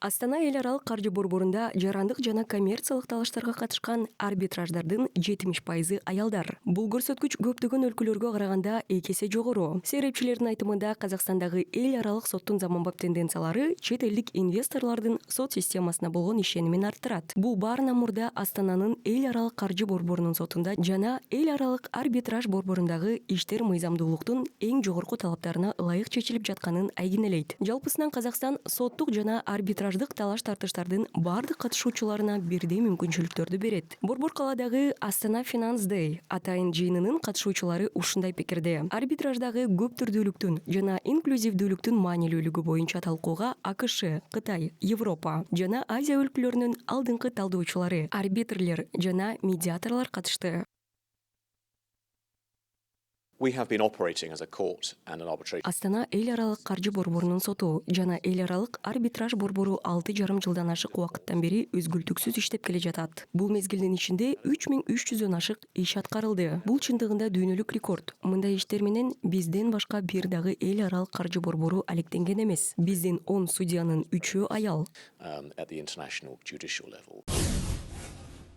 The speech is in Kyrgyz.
Астана эл аралык каржы борборунда жарандык жана коммерциялык талаштарга катышкан арбитраждардын 70% аялдар. Бул көрсөткүч көптөгөн өлкөлөргө караганда 2 эсе жогору. Серепчилердин айтымында Казакстандагы эл аралык соттун заманбап тенденциялары чет элдик инвесторлордун сот системасына болгон ишенимин арттырат. Бул баарынан мурда Астананын эл аралык каржы борборунун сотунда жана эл аралык арбитраж борборундагы иштер мыйзамдуулуктун эң жогорку талаптарына ылайык чечилип жатканын айгинелейт. Жалпысынан Казакстан соттук жана арбитраждык талаш-тартыштардын бардык катышуучуларына бирдей мүмкүнчүлүктөрдү берет. Борбор каладагы Астана Finance Day атайын жыйынынын катышуучулары ушундай пикирде. Арбитраждагы көп түрдүүлүктүн жана инклюзивдүүлүктүн маанилүүлүгү боюнча талкууга АКШ, Кытай, Европа жана Азия өлкөлөрүнүн алдыңкы талдоочулары, арбитрлер жана медиаторлор катышты. We have been operating as a court and an arbitration. Астана эл аралык каржы борборунун соту жана эл аралык арбитраж борбору 6,5 жылдан ашык убакыттан бери үзгүлтүксүз иштеп келе жатат. Бул мезгилдин ичинде 3300дөн ашык иш аткарылды. Бул чындыгында дүйнөлүк рекорд. Мындай иштер менен бизден башка бир дагы эл аралык каржы борбору алектенген эмес. Биздин 10 судьянын 3-өө аял. At the international judicial level.